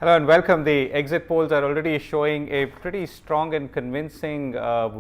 Hello and welcome. The exit polls are already showing a pretty strong and convincing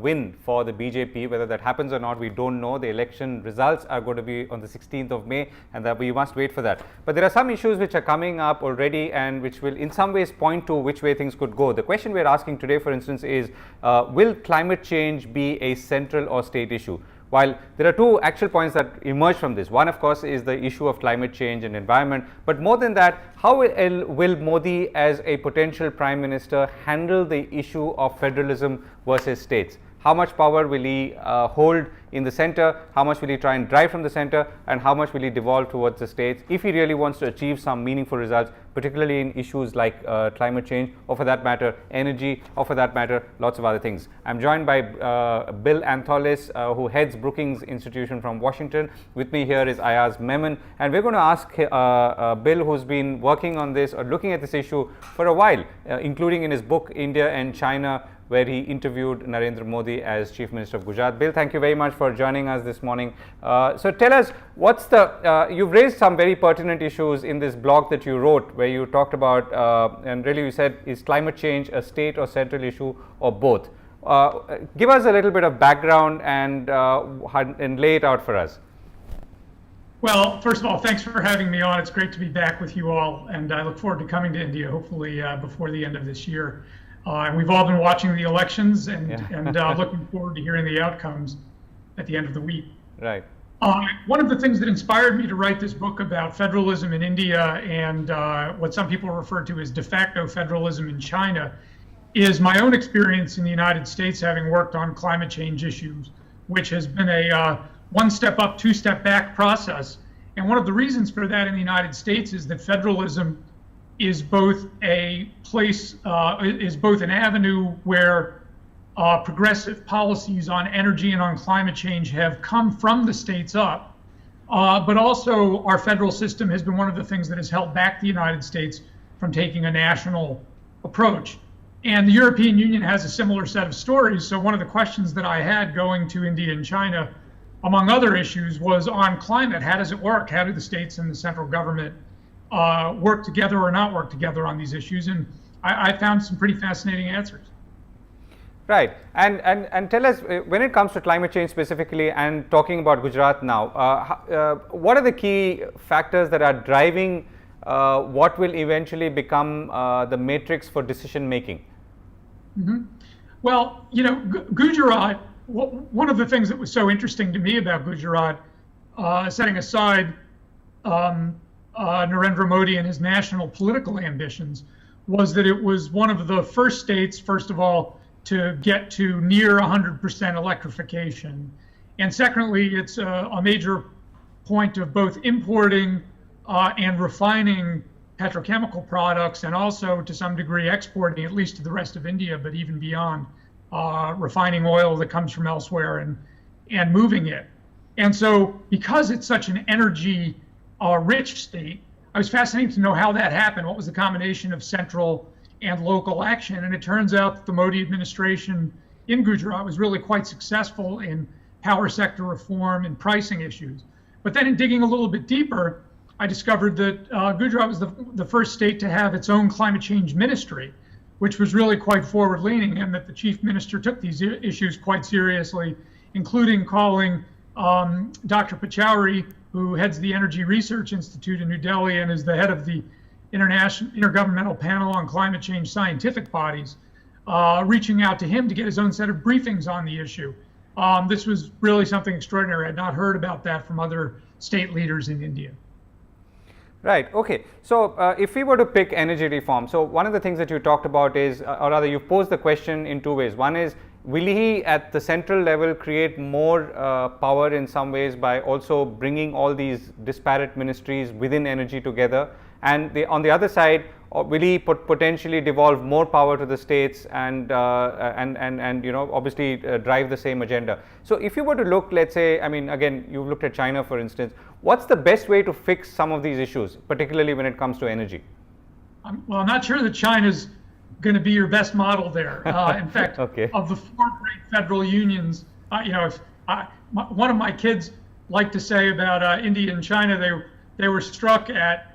win for the BJP. Whether that happens or not, we don't know. The election results are going to be on the 16th of May, and that we must wait for that. But there are some issues which are coming up already and which will in some ways point to which way things could go. The question we're asking today, for instance, is will climate change be a central or state issue? While there are two actual points that emerge from this. One, of course, is the issue of climate change and environment. But more than that, how will Modi, as a potential prime minister, handle the issue of federalism versus states? How much power will he hold in the center? How much will he try and drive from the center? And how much will he devolve towards the states if he really wants to achieve some meaningful results, particularly in issues like climate change, or for that matter, energy, or for that matter, lots of other things. I'm joined by Bill Antholis, who heads Brookings Institution from Washington. With me here is Ayaz Memon, and we're going to ask Bill, who's been working on this or looking at this issue for a while, including in his book, India and China, where he interviewed Narendra Modi as Chief Minister of Gujarat. Bill, thank you very much for joining us this morning. So tell us, what's the, you've raised some very pertinent issues in this blog that you wrote, where you talked about, and really you said, is climate change a state or central issue or both? Give us a little bit of background and lay it out for us. Well, first of all, thanks for having me on. It's great to be back with you all, and I look forward to coming to India, hopefully before the end of this year. And we've all been watching the elections and looking forward to hearing the outcomes at the end of the week. Right. One of the things that inspired me to write this book about federalism in India and what some people refer to as de facto federalism in China is my own experience in the United States, having worked on climate change issues, which has been a one step up, two step back process. And one of the reasons for that in the United States is that federalism is both a place, is both an avenue where progressive policies on energy and on climate change have come from the states up, but also our federal system has been one of the things that has held back the United States from taking a national approach. And the European Union has a similar set of stories. So one of the questions that I had going to India and China, among other issues, was on climate. How does it work? How do the states and the central government work together or not work together on these issues? And I found some pretty fascinating answers. Right. And tell us, when it comes to climate change specifically, and talking about Gujarat now, what are the key factors that are driving what will eventually become the matrix for decision making? Mm-hmm. Well, you know, Gujarat, one of the things that was so interesting to me about Gujarat, setting aside Narendra Modi and his national political ambitions, was that it was one of the first states, first of all, to get to near 100% electrification. And secondly, it's a major point of both importing and refining petrochemical products, and also to some degree exporting, at least to the rest of India, but even beyond, refining oil that comes from elsewhere and moving it. And so because it's such an energy rich state, I was fascinated to know how that happened. What was the combination of central and local action? And it turns out that the Modi administration in Gujarat was really quite successful in power sector reform and pricing issues. But then in digging a little bit deeper, I discovered that Gujarat was the first state to have its own climate change ministry, which was really quite forward leaning, and that the chief minister took these issues quite seriously, including calling Dr. Pachauri, who heads the Energy Research Institute in New Delhi and is the head of the Intergovernmental Panel on Climate Change Scientific Bodies, reaching out to him to get his own set of briefings on the issue. This was really something extraordinary. I had not heard about that from other state leaders in India. Right. Okay. So if we were to pick energy reform, so one of the things that you talked about is, or rather you posed the question in two ways. One is, will he at the central level create more power in some ways by also bringing all these disparate ministries within energy together? And on the other side, will he potentially devolve more power to the states and you know, obviously drive the same agenda? So if you were to look, let's say, I mean, again, you've looked at China, for instance, what's the best way to fix some of these issues, particularly when it comes to energy? Well, I'm not sure that China's going to be your best model there. In fact, okay. Of the four great federal unions, you know, one of my kids liked to say about India and China, they were struck at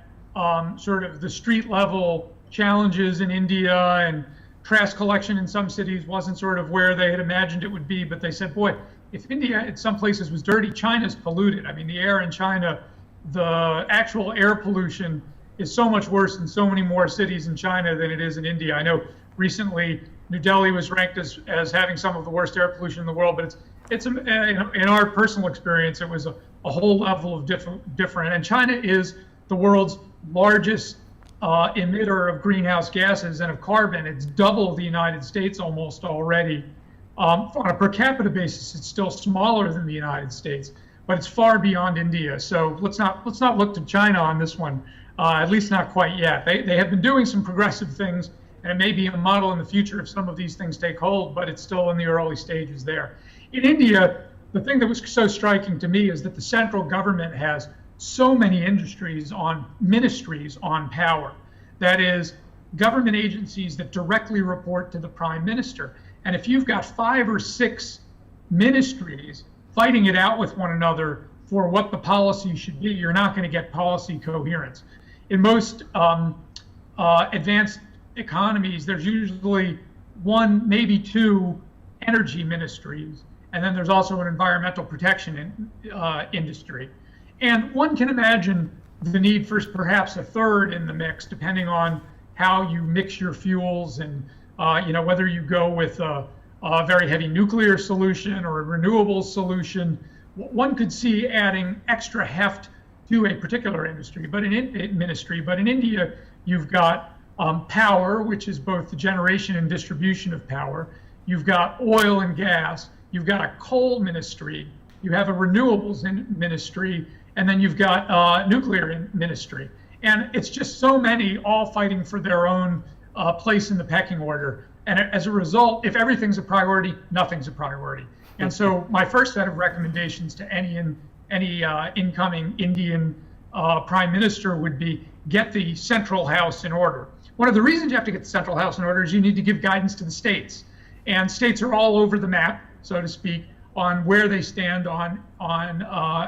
sort of the street level challenges in India, and trash collection in some cities wasn't sort of where they had imagined it would be. But they said, boy, if India in some places was dirty, China's polluted. I mean, the air in China, the actual air pollution is so much worse in so many more cities in China than it is in India. I know recently New Delhi was ranked as having some of the worst air pollution in the world, but it's in our personal experience, it was a whole level of different. And China is the world's largest emitter of greenhouse gases and of carbon. It's double the United States almost already. On a per capita basis, it's still smaller than the United States, but it's far beyond India. So let's not look to China on this one, at least not quite yet. They have been doing some progressive things, and it may be a model in the future if some of these things take hold, but it's still in the early stages there. In India, the thing that was so striking to me is that the central government has so many ministries on power. That is, government agencies that directly report to the prime minister. And if you've got 5 or 6 ministries fighting it out with one another for what the policy should be, you're not going to get policy coherence. In most advanced economies, there's usually 1, maybe 2 energy ministries, and then there's also an environmental protection industry. And one can imagine the need for perhaps a third in the mix, depending on how you mix your fuels and whether you go with a very heavy nuclear solution or a renewable solution. One could see adding extra heft to a particular industry, but in India, you've got power, which is both the generation and distribution of power. You've got oil and gas. You've got a coal ministry. You have a renewables ministry, and then you've got nuclear ministry. And it's just so many all fighting for their own place in the pecking order. And as a result, if everything's a priority, nothing's a priority. And so my first set of recommendations to any incoming Indian prime minister would be get the central house in order. One of the reasons you have to get the central house in order is you need to give guidance to the states. And states are all over the map, so to speak, on where they stand on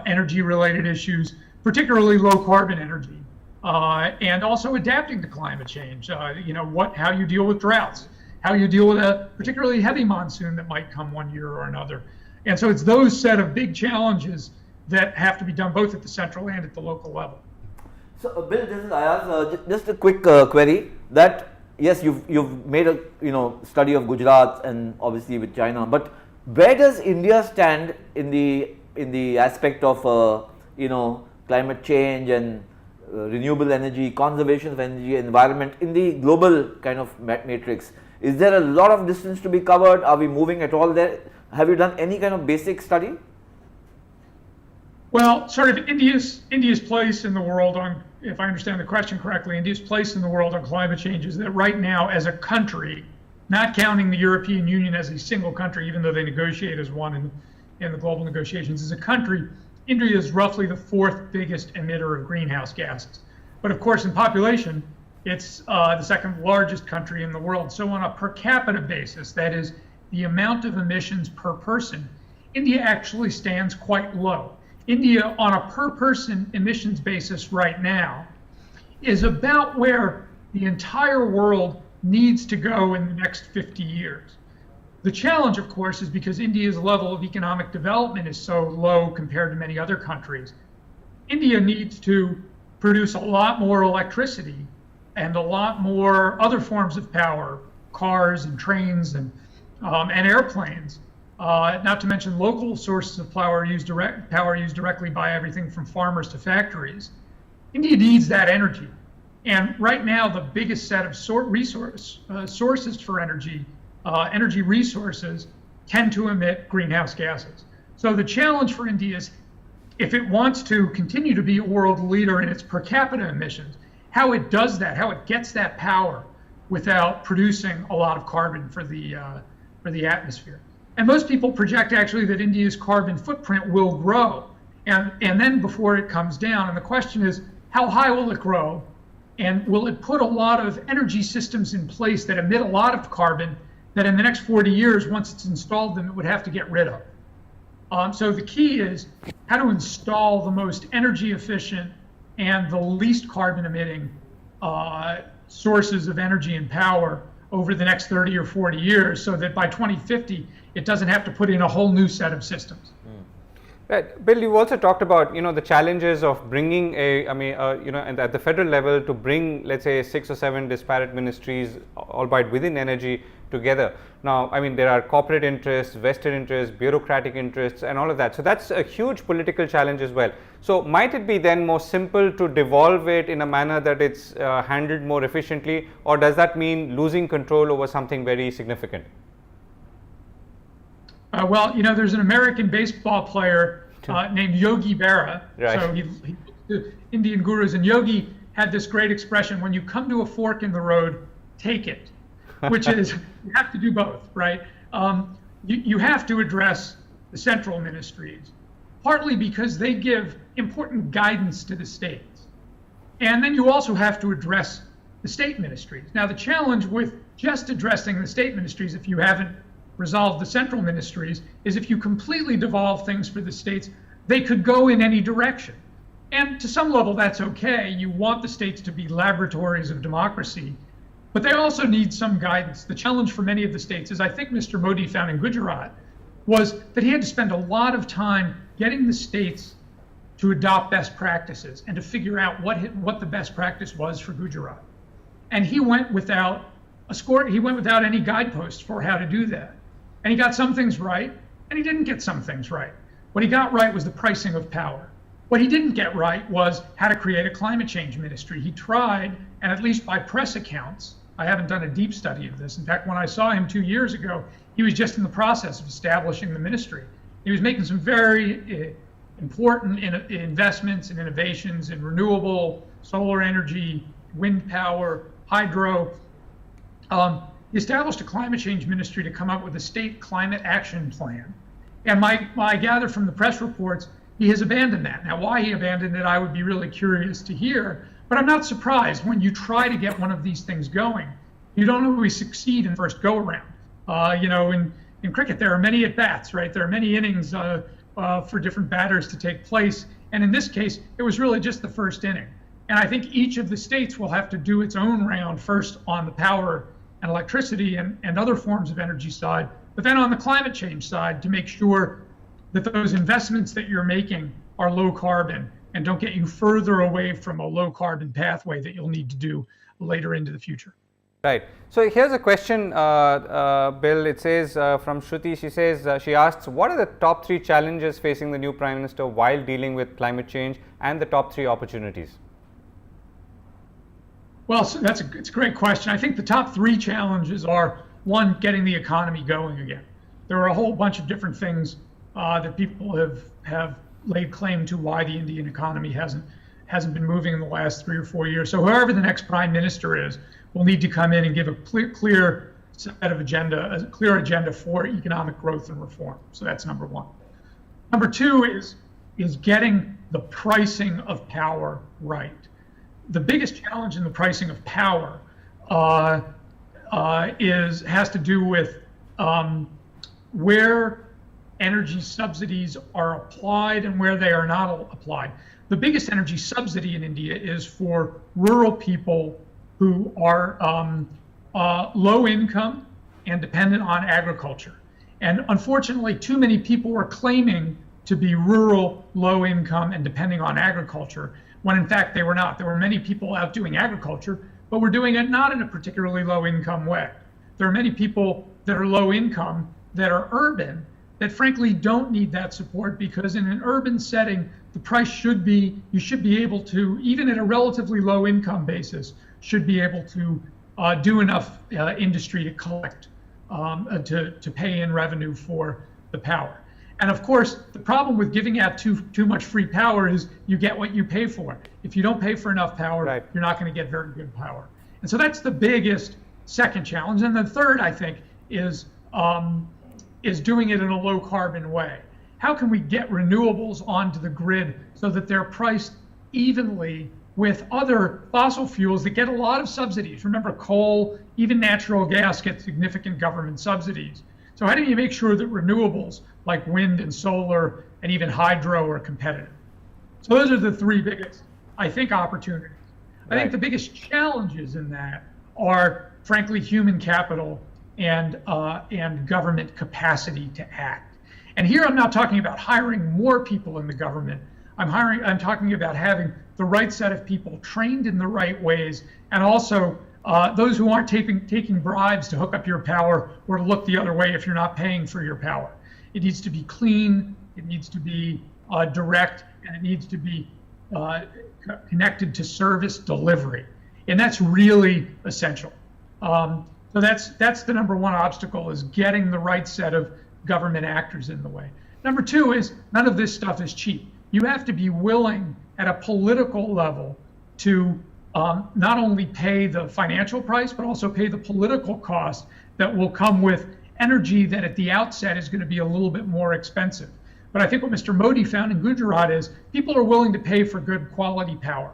energy-related issues, particularly low-carbon energy, and also adapting to climate change. How you deal with droughts, how you deal with a particularly heavy monsoon that might come one year or another. And so it's those set of big challenges that have to be done both at the central and at the local level. So, Bill, this is Ayaz. Just a quick query that yes, you've made a study of Gujarat and obviously with China, but where does India stand in the aspect of climate change and renewable energy, conservation of energy, environment in the global kind of matrix? Is there a lot of distance to be covered? Are we moving at all there? Have you done any kind of basic study? Well, sort of India's place in the world on, if I understand the question correctly, India's place in the world on climate change is that right now as a country, not counting the European Union as a single country, even though they negotiate as one in the global negotiations, as a country, India is roughly the 4th biggest emitter of greenhouse gases. But of course, in population, it's the 2nd largest country in the world. So on a per capita basis, that is the amount of emissions per person, India actually stands quite low. India, on a per person emissions basis right now, is about where the entire world needs to go in the next 50 years. The challenge, of course, is because India's level of economic development is so low compared to many other countries. India needs to produce a lot more electricity and a lot more other forms of power, cars and trains and airplanes. Not to mention local sources of power used directly by everything from farmers to factories. India needs that energy. And right now, the biggest set of sources for energy resources tend to emit greenhouse gases. So the challenge for India is, if it wants to continue to be a world leader in its per capita emissions, how it does that, how it gets that power without producing a lot of carbon for the atmosphere. And most people project actually that India's carbon footprint will grow, and then before it comes down. And the question is, how high will it grow? And will it put a lot of energy systems in place that emit a lot of carbon that in the next 40 years, once it's installed them, it would have to get rid of? So the key is how to install the most energy efficient and the least carbon emitting sources of energy and power over the next 30 or 40 years, so that by 2050 it doesn't have to put in a whole new set of systems. Right. Bill, you also talked about, the challenges of bringing and at the federal level to bring, let's say, 6 or 7 disparate ministries, albeit within energy, together. Now, there are corporate interests, vested interests, bureaucratic interests, and all of that. So that's a huge political challenge as well. So might it be then more simple to devolve it in a manner that it's handled more efficiently, or does that mean losing control over something very significant? Well, there's an American baseball player named Yogi Berra. Right. So he Indian gurus, and Yogi had this great expression: when you come to a fork in the road, take it, which is you have to do both, right? You have to address the central ministries, partly because they give important guidance to the states. And then you also have to address the state ministries. Now, the challenge with just addressing the state ministries, if you haven't resolve the central ministries, is if you completely devolve things for the states, they could go in any direction. And to some level, that's okay. You want the states to be laboratories of democracy, but they also need some guidance. The challenge for many of the states, as I think Mr. Modi found in Gujarat, was that he had to spend a lot of time getting the states to adopt best practices and to figure out what the best practice was for Gujarat. And he went without any guideposts for how to do that. And he got some things right, and he didn't get some things right. What he got right was the pricing of power. What he didn't get right was how to create a climate change ministry. He tried, and at least by press accounts, I haven't done a deep study of this. In fact, when I saw him 2 years ago, he was just in the process of establishing the ministry. He was making some very important investments and innovations in renewable, solar energy, wind power, hydro. He established a climate change ministry to come up with a state climate action plan. And I gather from the press reports, he has abandoned that. Now, why he abandoned it, I would be really curious to hear. But I'm not surprised. When you try to get one of these things going, you don't always succeed in first go around. In cricket, there are many at bats, right? There are many innings for different batters to take place. And in this case, it was really just the first inning. And I think each of the states will have to do its own round first on the power and electricity and other forms of energy side, but then on the climate change side to make sure that those investments that you're making are low carbon and don't get you further away from a low carbon pathway that you'll need to do later into the future. Right. So here's a question, Bill. It says from Shruti. She asks, what are the top 3 challenges facing the new Prime Minister while dealing with climate change, and the top 3 opportunities? Well, so it's a great question. I think the top 3 challenges are, one, getting the economy going again. There are a whole bunch of different things that people have laid claim to why the Indian economy hasn't been moving in the last 3 or 4 years. So whoever the next prime minister is will need to come in and give a clear set of a clear agenda for economic growth and reform. So that's number 1. Number 2 is getting the pricing of power right. The biggest challenge in the pricing of power has to do with where energy subsidies are applied and where they are not applied. The biggest energy subsidy in India is for rural people who are low income and dependent on agriculture. And unfortunately, too many people were claiming to be rural, low income, and depending on agriculture, when in fact they were not. There were many people out doing agriculture, but were doing it not in a particularly low income way. There are many people that are low income that are urban that frankly don't need that support, because in an urban setting, the price should be, you should be able to, even at a relatively low income basis, should be able to do enough industry to collect, to pay in revenue for the power. And of course, the problem with giving out too much free power is you get what you pay for. If you don't pay for enough power, right, you're not going to get very good power. And so that's the biggest second challenge. And the third, I think, is doing it in a low carbon way. How can we get renewables onto the grid so that they're priced evenly with other fossil fuels that get a lot of subsidies? Remember, coal, even natural gas get significant government subsidies. So how do you make sure that renewables like wind and solar and even hydro are competitive? So those are the 3 biggest, I think, opportunities. I think the biggest challenges in that are, frankly, human capital and government capacity to act. And here I'm not talking about hiring more people in the government. I'm talking about having the right set of people trained in the right ways, and also those who aren't taking bribes to hook up your power or to look the other way if you're not paying for your power. It needs to be clean, it needs to be direct, and it needs to be connected to service delivery. And that's really essential. So that's the number one obstacle, is getting the right set of government actors in the way. Number two is, none of this stuff is cheap. You have to be willing at a political level to not only pay the financial price, but also pay the political cost that will come with energy that at the outset is going to be a little bit more expensive. But I think what Mr. Modi found in Gujarat is people are willing to pay for good quality power.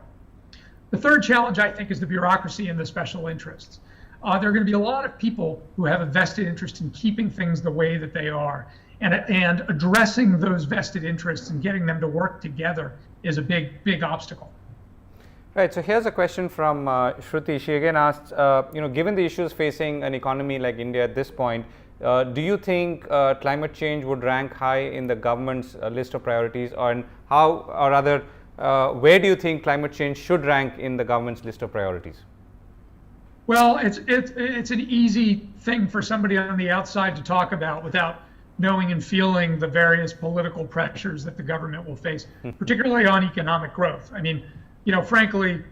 The third challenge, I think, is the bureaucracy and the special interests. There are going to be a lot of people who have a vested interest in keeping things the way that they are. And addressing those vested interests and getting them to work together is a big obstacle. Right. So here's a question from Shruti. She again asked, given the issues facing an economy like India at this point, do you think climate change would rank high in the government's list of priorities, or where do you think climate change should rank in the government's list of priorities? Well, it's an easy thing for somebody on the outside to talk about without knowing and feeling the various political pressures that the government will face, particularly on economic growth. I mean, frankly,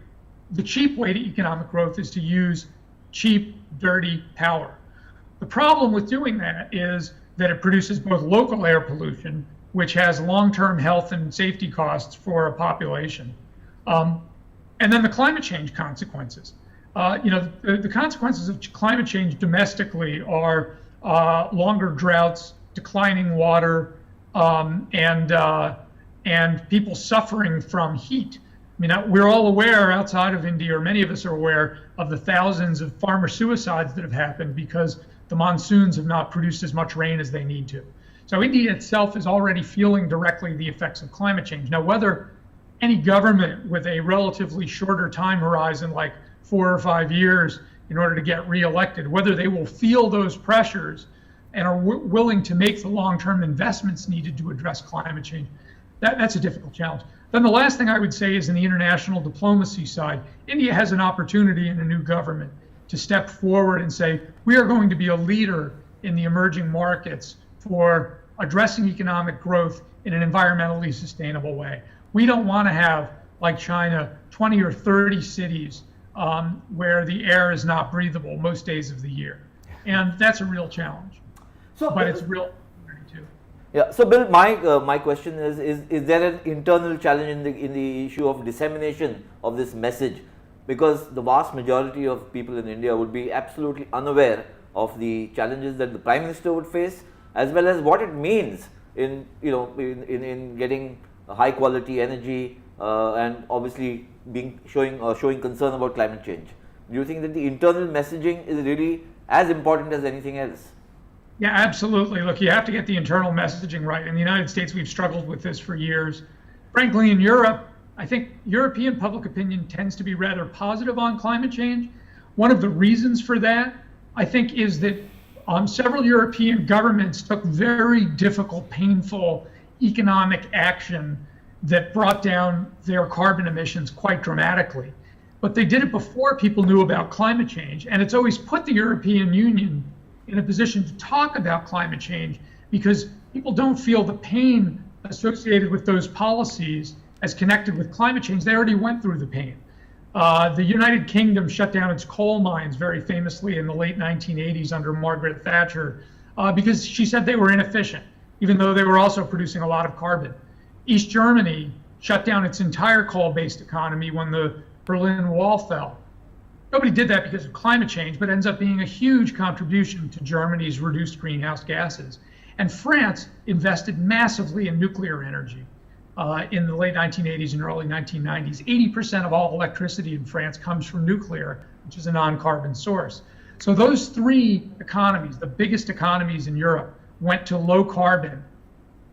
the cheap way to economic growth is to use cheap, dirty power. The problem with doing that is that it produces both local air pollution, which has long-term health and safety costs for a population, and then the climate change consequences. The consequences of climate change domestically are longer droughts, declining water, and people suffering from heat. I mean, we're all aware outside of India, or many of us are aware of the thousands of farmer suicides that have happened because the monsoons have not produced as much rain as they need to. So India itself is already feeling directly the effects of climate change. Now, whether any government with a relatively shorter time horizon, like 4 or 5 years in order to get reelected, whether they will feel those pressures and are willing to make the long-term investments needed to address climate change, that's a difficult challenge. Then the last thing I would say is, in the international diplomacy side, India has an opportunity in a new government to step forward and say, we are going to be a leader in the emerging markets for addressing economic growth in an environmentally sustainable way. We don't want to have, like China, 20 or 30 cities where the air is not breathable most days of the year. And that's a real challenge. But it's real too. Yeah. So, Bill, my question is there an internal challenge in the issue of dissemination of this message? Because the vast majority of people in India would be absolutely unaware of the challenges that the Prime Minister would face, as well as what it means in getting high quality energy and obviously showing concern about climate change. Do you think that the internal messaging is really as important as anything else? Yeah, absolutely. Look, you have to get the internal messaging right. In the United States, we've struggled with this for years. Frankly, in Europe, I think European public opinion tends to be rather positive on climate change. One of the reasons for that, I think, is that several European governments took very difficult, painful economic action that brought down their carbon emissions quite dramatically. But they did it before people knew about climate change. And it's always put the European Union in a position to talk about climate change because people don't feel the pain associated with those policies as connected with climate change. They already went through the pain. The United Kingdom shut down its coal mines very famously in the late 1980s under Margaret Thatcher because she said they were inefficient, even though they were also producing a lot of carbon. East Germany shut down its entire coal-based economy when the Berlin Wall fell. Nobody did that because of climate change, but ends up being a huge contribution to Germany's reduced greenhouse gases. And France invested massively in nuclear energy in the late 1980s and early 1990s. 80% of all electricity in France comes from nuclear, which is a non-carbon source. So those three economies, the biggest economies in Europe, went to low carbon,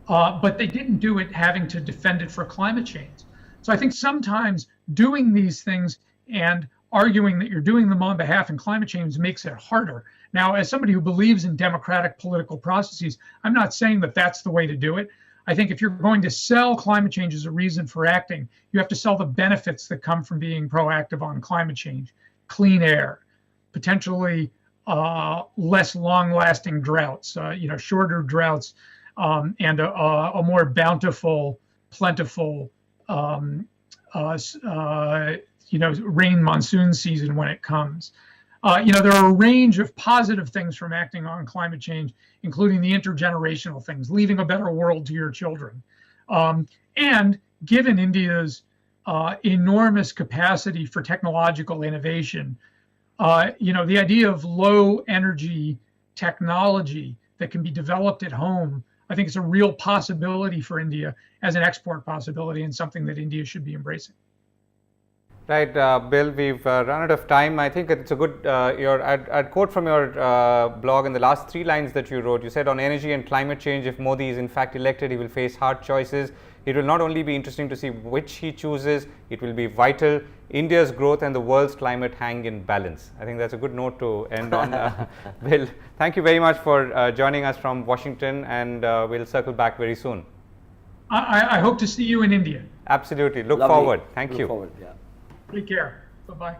but they didn't do it having to defend it for climate change. So I think sometimes doing these things and arguing that you're doing them on behalf of climate change makes it harder. Now, as somebody who believes in democratic political processes, I'm not saying that that's the way to do it. I think if you're going to sell climate change as a reason for acting, you have to sell the benefits that come from being proactive on climate change: clean air, potentially less long-lasting droughts, shorter droughts, and a more bountiful, plentiful, rain monsoon season when it comes. There are a range of positive things from acting on climate change, including the intergenerational things, leaving a better world to your children. And given India's enormous capacity for technological innovation, the idea of low energy technology that can be developed at home, I think it's a real possibility for India as an export possibility, and something that India should be embracing. Right, Bill, we've run out of time. I think it's a good, I'd quote from your blog in the last 3 lines that you wrote. You said, on energy and climate change, if Modi is in fact elected, he will face hard choices. It will not only be interesting to see which he chooses, it will be vital. India's growth and the world's climate hang in balance. I think that's a good note to end on. Bill, thank you very much for joining us from Washington, and we'll circle back very soon. I hope to see you in India. Absolutely. Look Lovely. forward. Thank Look you. forward, yeah. Take care. Bye-bye.